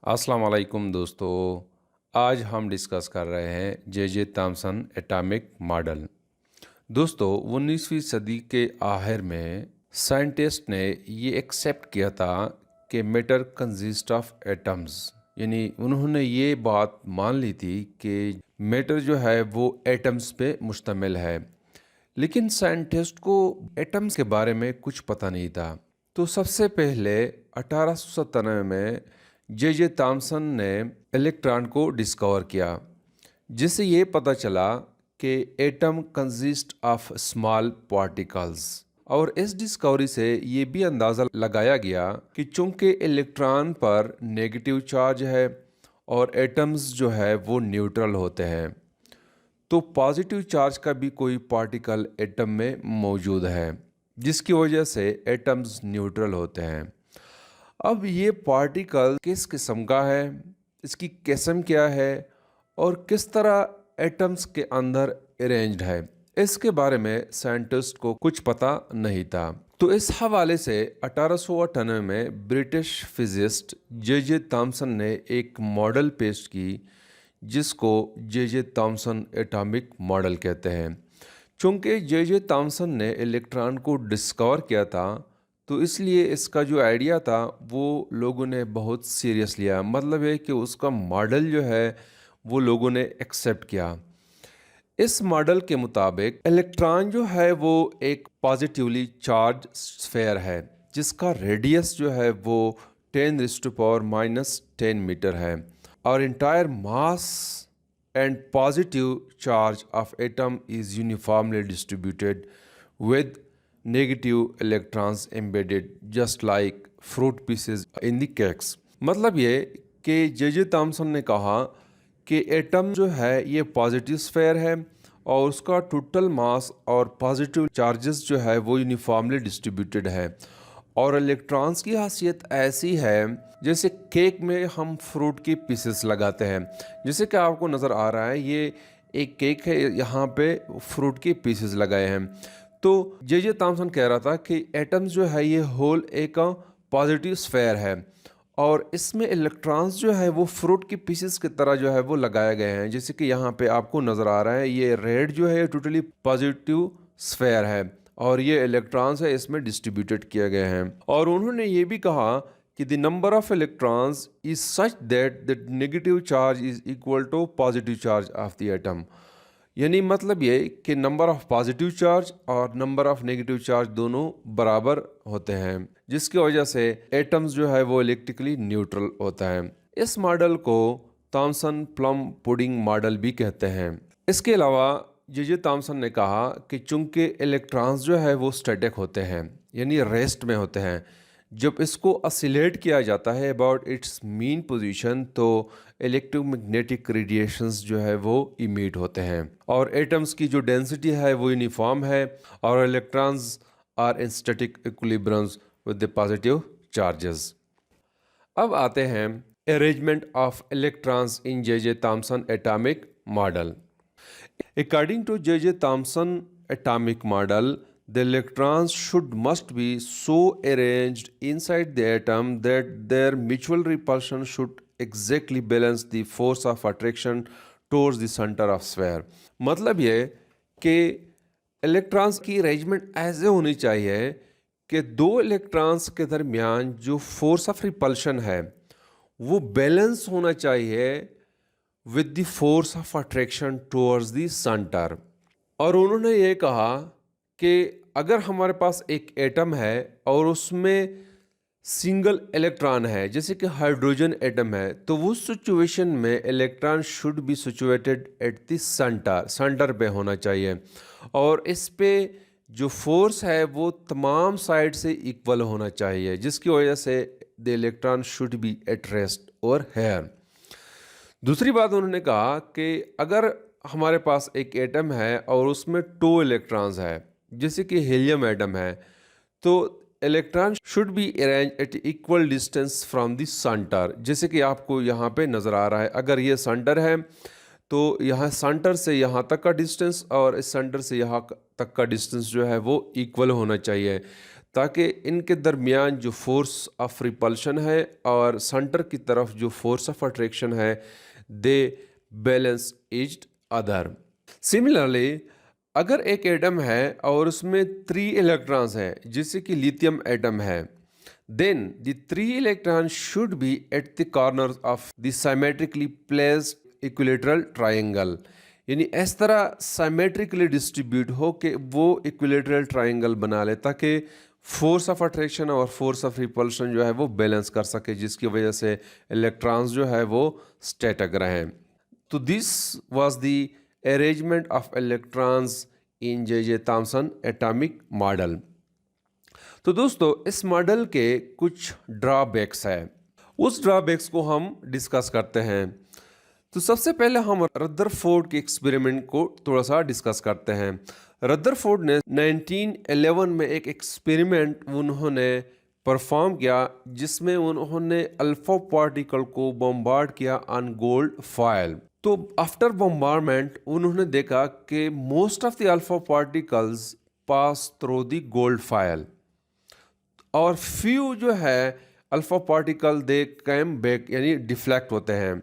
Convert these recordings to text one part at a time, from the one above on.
अस्सलाम वालेकुम दोस्तों। आज हम डिस्कस कर रहे हैं जे थॉमसन एटॉमिक मॉडल। दोस्तों 19वीं सदी के आखिर में साइंटिस्ट ने ये एक्सेप्ट किया था कि मैटर कंसिस्ट ऑफ एटम्स, यानी उन्होंने ये बात मान ली थी कि मैटर जो है वो एटम्स पे मुश्तमिल है। लेकिन साइंटिस्ट को एटम्स के बारे में कुछ पता नहीं था। तो सबसे पहले 1897 में जे थॉमसन ने इलेक्ट्रॉन को डिस्कवर किया, जिससे ये पता चला कि atom consist of small particles. और इस डिस्कवरी से ये भी अंदाज़ा लगाया गया कि चूंकि इलेक्ट्रॉन पर नेगेटिव चार्ज है और एटम्स जो है वो न्यूट्रल होते हैं, तो पॉजिटिव चार्ज का भी कोई पार्टिकल एटम में मौजूद है, जिसकी वजह से एटम्स न्यूट्रल होते हैं। अब ये पार्टिकल किस किस्म का है, इसकी किस्म क्या है और किस तरह एटम्स के अंदर अरेंज्ड है, इसके बारे में साइंटिस्ट को कुछ पता नहीं था। तो इस हवाले से 1898 में ब्रिटिश फिजिस्ट जे थॉमसन ने एक मॉडल पेश की, जिसको जे थॉमसन एटॉमिक मॉडल कहते हैं। चूंकि जे थॉमसन ने इलेक्ट्रॉन को डिस्कवर किया था, तो इसलिए इसका जो आइडिया था वो लोगों ने बहुत सीरियस लिया। मतलब है कि उसका मॉडल जो है वो लोगों ने एक्सेप्ट किया। इस मॉडल के मुताबिक इलेक्ट्रॉन जो है वो एक पॉजिटिवली चार्ज स्फेयर है, जिसका रेडियस जो है वो 10⁻⁻10 मीटर है, और entire mass and positive charge of atom is uniformly distributed with negative electrons embedded just like fruit pieces in the cakes. मतलब ये कि जे थॉमसन ने कहा कि एटम जो है ये पॉजिटिव स्फेयर है और उसका टोटल मास और पॉजिटिव चार्जेस जो है वो यूनिफॉर्मली डिस्ट्रीब्यूटेड है, और इलेक्ट्रॉन्स की खासियत ऐसी है जैसे केक में हम फ्रूट के पीसेस लगाते हैं। जैसे कि आपको नज़र आ रहा है, ये एक केक है, यहाँ पे फ्रूट के पीसेस लगाए हैं। तो जे थॉमसन कह रहा था कि एटम्स जो है ये होल एक पॉजिटिव स्फेयर है, और इसमें इलेक्ट्रॉन्स जो है वो फ्रूट के पीसेस की तरह जो है वो लगाए गए हैं। जैसे कि यहाँ पे आपको नज़र आ रहा है, ये रेड जो है टोटली पॉजिटिव स्फेयर है और ये इलेक्ट्रॉन्स है इसमें डिस्ट्रीब्यूटेड किए गए हैं। और उन्होंने ये भी कहा कि the number of electrons is such that the negative charge is equal to positive charge of the atom. यानी मतलब ये कि नंबर ऑफ पॉजिटिव चार्ज और नंबर ऑफ नेगेटिव चार्ज दोनों बराबर होते हैं, जिसकी वजह से एटम्स जो है वो इलेक्ट्रिकली न्यूट्रल होता है। इस मॉडल को थॉमसन प्लम पुडिंग मॉडल भी कहते हैं। इसके अलावा जे थॉमसन ने कहा कि चूंकि इलेक्ट्रॉन्स जो है वो स्टैटिक होते हैं, यानी रेस्ट में होते हैं, जब इसको ऑसिलेट किया जाता है अबाउट इट्स मीन पोजीशन, तो इलेक्ट्रोमैग्नेटिक रेडिएशंस जो है वो इमिट होते हैं, और एटम्स की जो डेंसिटी है वो यूनिफॉर्म है, और electrons are in static equilibriums with the positive charges. अब आते हैं arrangement of electrons in J Thomson atomic model. According to J.J. Thomson atomic model, the electrons must be so arranged inside the atom that their mutual repulsion should exactly balance the force of attraction towards the center of sphere। मतलब ये कि electrons की arrangement ऐसे होनी चाहिए कि दो electrons के दरमियान जो फोर्स ऑफ रिपल्शन है वो बैलेंस होना चाहिए with the force of attraction towards the centre. और उन्होंने ये कहा कि अगर हमारे पास एक एटम है और उसमें सिंगल इलेक्ट्रॉन है, जैसे कि हाइड्रोजन एटम है, तो उस सिचुएशन में electron should be situated at the centre पे होना चाहिए, और इस पे जो फोर्स है वो तमाम साइड से इक्वल होना चाहिए, जिसकी वजह से the electron should be at rest और हेयर। दूसरी बात उन्होंने कहा कि अगर हमारे पास एक एटम है और उसमें 2 इलेक्ट्रॉन्स है, जैसे कि हीलियम एटम है, तो electron should be arrange eight equal distance from the centre. जैसे कि आपको यहाँ पे नज़र आ रहा है, अगर ये सेंटर है तो यहाँ सेंटर से यहाँ तक का डिस्टेंस और इस सेंटर से यहाँ तक का डिस्टेंस जो है वो इक्वल होना चाहिए, ताकि इनके दरमियान जो फोर्स ऑफ रिपल्शन है और सेंटर की तरफ जो फोर्स ऑफ अट्रैक्शन है, दे बैलेंस ईच अदर। सिमिलरली अगर एक एटम है और उसमें 3 इलेक्ट्रॉन्स है, जैसे कि लिथियम एटम है, then the 3 electrons should be at the corners of the symmetrically placed equilateral triangle। यानी इस तरह symmetrically distribute हो कि वो equilateral triangle बना ले, ताकि फोर्स ऑफ अट्रैक्शन और फोर्स ऑफ रिपल्शन जो है वो बैलेंस कर सके, जिसकी वजह से इलेक्ट्रॉन्स जो है वो स्टैटिक रहें। तो this was the arrangement of electrons in J Thomson atomic model. तो दोस्तों इस मॉडल के कुछ ड्रॉबैक्स है, उस ड्रॉबैक्स को हम डिस्कस करते हैं। तो सबसे पहले हम रदरफोर्ड के एक्सपेरिमेंट को थोड़ा सा डिस्कस करते हैं। रदरफोर्ड ने 1911 में एक एक्सपेरिमेंट उन्होंने परफॉर्म किया, जिसमें उन्होंने अल्फा पार्टिकल को बम्बार्ड किया ऑन गोल्ड फॉयल। तो आफ्टर बम्बार्डमेंट उन्होंने देखा कि most of the alpha particles pass through the gold foil और फ्यू जो है अल्फा पार्टिकल दे कैम बैक, यानी डिफ्लेक्ट होते हैं।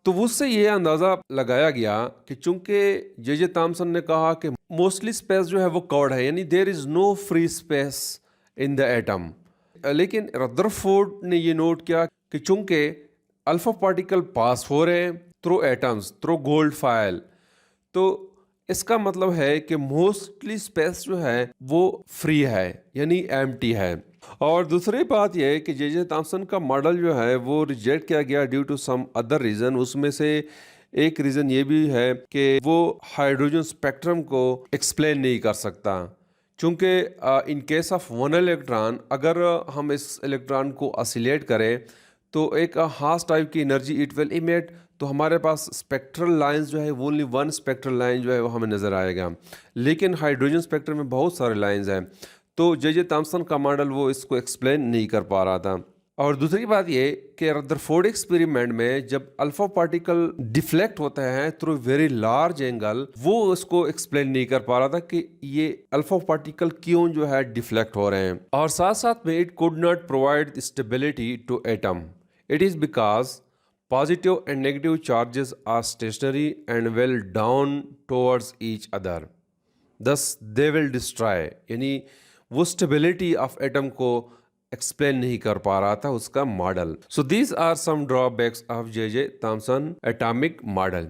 तो उससे ये अंदाज़ा लगाया गया कि चूंकि जे थॉमसन ने कहा कि मोस्टली स्पेस जो है वो कवर्ड है, यानी there is no free space in the atom, लेकिन रदरफोर्ड ने ये नोट किया कि चूंकि अल्फा पार्टिकल पास हो रहे हैं through atoms through gold foil, तो इसका मतलब है कि मोस्टली स्पेस जो है वो फ्री है, यानी एम्प्टी है। और दूसरी बात यह है कि जे थॉमसन का मॉडल जो है वो रिजेक्ट किया गया due to some other reason. उसमें से एक रीज़न ये भी है कि वो हाइड्रोजन स्पेक्ट्रम को एक्सप्लेन नहीं कर सकता, चूँकि in case of one electron अगर हम इस इलेक्ट्रॉन को ऑसिलेट करें तो एक हास टाइप की एनर्जी इट विल इमिट, तो हमारे पास स्पेक्ट्रल लाइंस जो है वो ओनली वन स्पेक्ट्रल लाइन जो है वो हमें नज़र आएगा, लेकिन हाइड्रोजन स्पेक्ट्रम में बहुत सारे लाइंस हैं। तो जे थॉमसन का मॉडल वो इसको एक्सप्लेन नहीं कर पा रहा था। और दूसरी बात ये कि रदरफोर्ड एक्सपेरिमेंट में जब अल्फा पार्टिकल डिफ्लेक्ट होते हैं थ्रू वेरी लार्ज एंगल, वो उसको एक्सप्लेन नहीं कर पा रहा था कि ये अल्फा पार्टिकल क्यों जो है डिफ्लेक्ट हो रहे हैं। और साथ साथ में it could not provide stability to atom. It is because positive and negative charges are stationary and will down towards each other, thus they will destroy। यानी वो स्टेबिलिटी ऑफ एटम को एक्सप्लेन नहीं कर पा रहा था उसका model. So these are some drawbacks of J Thomson atomic model.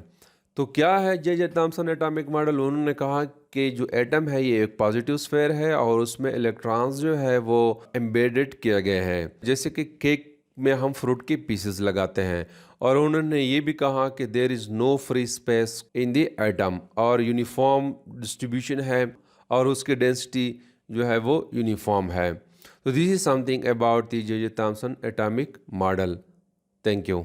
तो क्या है जे थॉमसन एटॉमिक मॉडल? उन्होंने कहा कि जो एटम है ये एक पॉजिटिव स्फीयर है और उसमें इलेक्ट्रॉन्स जो है वो एम्बेडेड किए गए हैं, जैसे कि केक में हम फ्रूट के पीसेस लगाते हैं। और उन्होंने ये भी कहा कि there is no free space in the atom, और यूनिफॉर्म डिस्ट्रीब्यूशन है और उसकी डेंसिटी जो है वो यूनिफॉर्म है। तो this is something about the J Thomson atomic model. Thank you.